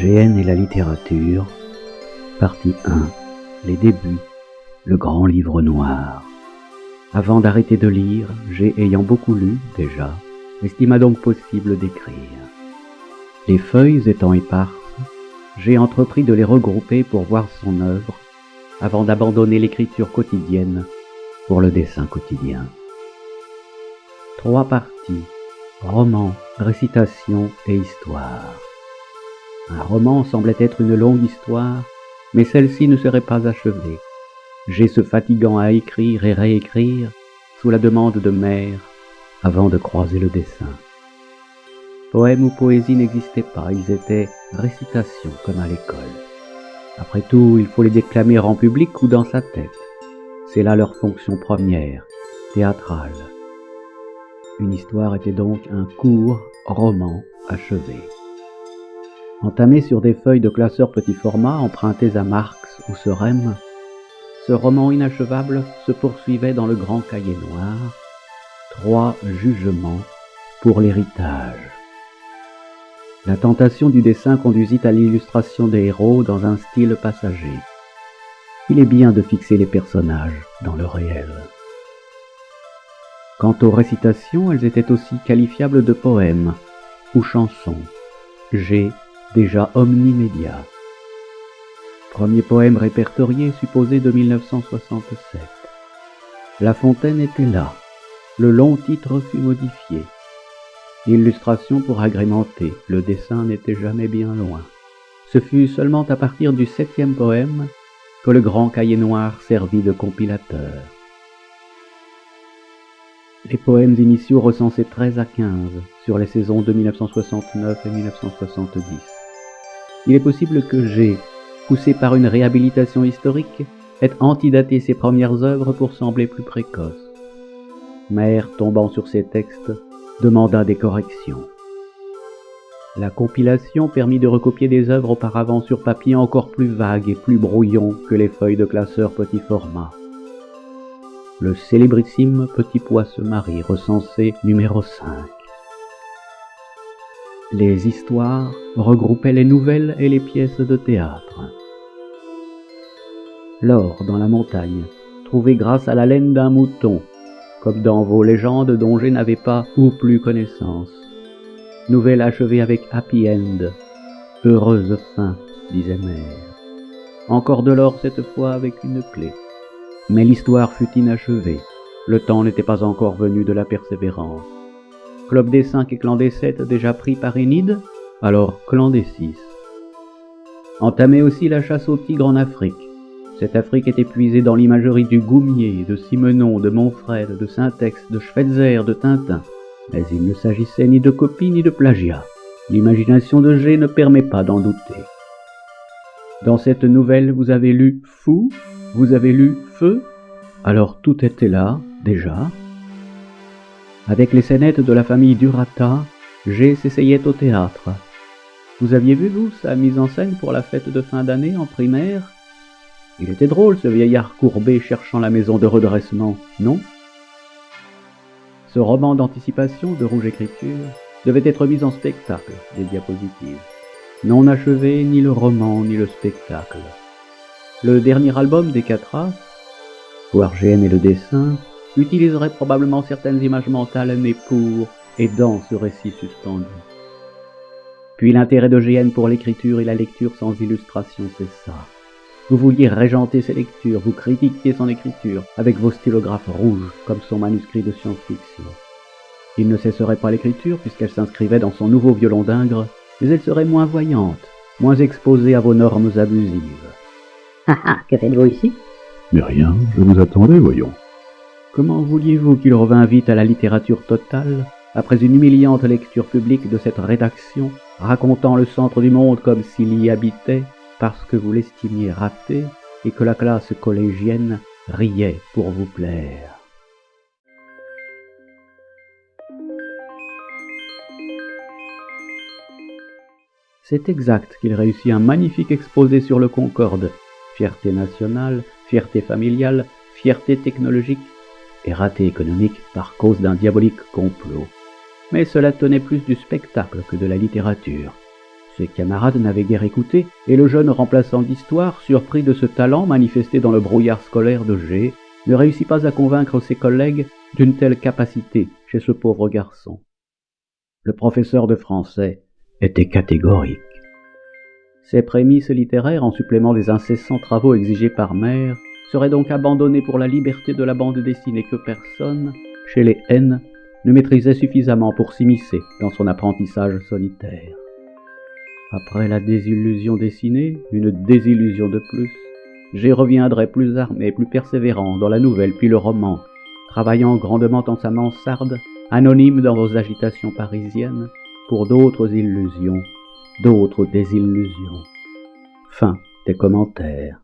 GN et la littérature, partie 1, les débuts, le grand livre noir. Avant d'arrêter de lire, G, ayant beaucoup lu déjà, estima donc possible d'écrire. Les feuilles étant éparses, G entrepris de les regrouper pour voir son œuvre, avant d'abandonner l'écriture quotidienne pour le dessin quotidien. 3 parties, roman, récitation et histoire. Un roman semblait être une longue histoire, mais celle-ci ne serait pas achevée. G se fatiguant à écrire et réécrire, sous la demande de mère, avant de croiser le dessin. Poème ou poésie n'existaient pas, ils étaient récitations comme à l'école. Après tout, il faut les déclamer en public ou dans sa tête. C'est là leur fonction première, théâtrale. Une histoire était donc un court roman achevé. Entamé sur des feuilles de classeur petit format empruntées à Marx ou Sorem, ce roman inachevable se poursuivait dans le grand cahier noir, 3 jugements pour l'héritage. La tentation du dessin conduisit à l'illustration des héros dans un style passager. Il est bien de fixer les personnages dans le réel. Quant aux récitations, elles étaient aussi qualifiables de poèmes ou chansons. G, déjà omnimédia. Premier poème répertorié supposé de 1967. La Fontaine était là. Le long titre fut modifié. Illustration pour agrémenter, le dessin n'était jamais bien loin. Ce fut seulement à partir du 7e poème que le grand cahier noir servit de compilateur. Les poèmes initiaux recensaient 13 à 15 sur les saisons de 1969 et 1970. Il est possible que G, poussé par une réhabilitation historique, ait antidaté ses premières œuvres pour sembler plus précoce. Mère, tombant sur ces textes, demanda des corrections. La compilation permit de recopier des œuvres auparavant sur papier encore plus vagues et plus brouillons que les feuilles de classeur petit format. Le célébrissime Petit Pois se marie, recensé numéro 5. Les histoires regroupaient les nouvelles et les pièces de théâtre. L'or dans la montagne, trouvé grâce à la laine d'un mouton, comme dans vos légendes dont G n'avait pas ou plus connaissance. Nouvelle achevée avec happy end, heureuse fin, disait mère. Encore de l'or cette fois avec une clé. Mais l'histoire fut inachevée, le temps n'était pas encore venu de la persévérance. Club des 5 et clan des 7 déjà pris par Enid, alors clan des 6. Entamait aussi la chasse au tigre en Afrique. Cette Afrique était puisée dans l'imagerie du Goumier, de Simenon, de Montfred, de Syntex, de Schweitzer, de Tintin. Mais il ne s'agissait ni de copie ni de plagiat. L'imagination de G ne permet pas d'en douter. Dans cette nouvelle, vous avez lu fou, vous avez lu feu, alors tout était là, déjà. Avec les scénettes de la famille Durata, G s'essayait au théâtre. Vous aviez vu, vous, sa mise en scène pour la fête de fin d'année en primaire? Il était drôle, ce vieillard courbé cherchant la maison de redressement, non? Ce roman d'anticipation de Rouge Écriture devait être mis en spectacle, des diapositives. Non achevé, ni le roman, ni le spectacle. Le dernier album des 4 As, voire GN et le dessin, utiliserait probablement certaines images mentales nées pour et dans ce récit suspendu. Puis l'intérêt de GN pour l'écriture et la lecture sans illustration, c'est ça. Vous vouliez régenter ses lectures, vous critiquiez son écriture, avec vos stylographes rouges, comme son manuscrit de science-fiction. Il ne cesserait pas l'écriture, puisqu'elle s'inscrivait dans son nouveau violon d'Ingres, mais elle serait moins voyante, moins exposée à vos normes abusives. Ah ah, que faites-vous ici? Mais rien, je vous attendais, voyons. Comment vouliez-vous qu'il revînt vite à la littérature totale, après une humiliante lecture publique de cette rédaction, racontant le centre du monde comme s'il y habitait, parce que vous l'estimiez raté et que la classe collégienne riait pour vous plaire. C'est exact qu'il réussit un magnifique exposé sur le Concorde, fierté nationale, fierté familiale, fierté technologique et raté économique par cause d'un diabolique complot. Mais cela tenait plus du spectacle que de la littérature. Ses camarades n'avaient guère écouté, et le jeune remplaçant d'histoire, surpris de ce talent manifesté dans le brouillard scolaire de G, ne réussit pas à convaincre ses collègues d'une telle capacité chez ce pauvre garçon. Le professeur de français était catégorique. Ses prémices littéraires, en supplément des incessants travaux exigés par mère, seraient donc abandonnés pour la liberté de la bande dessinée que personne, chez les N, ne maîtrisait suffisamment pour s'immiscer dans son apprentissage solitaire. Après la désillusion dessinée, une désillusion de plus, G reviendrait plus armé, plus persévérant dans la nouvelle puis le roman, travaillant grandement en sa mansarde, anonyme dans vos agitations parisiennes, pour d'autres illusions, d'autres désillusions. Fin des commentaires.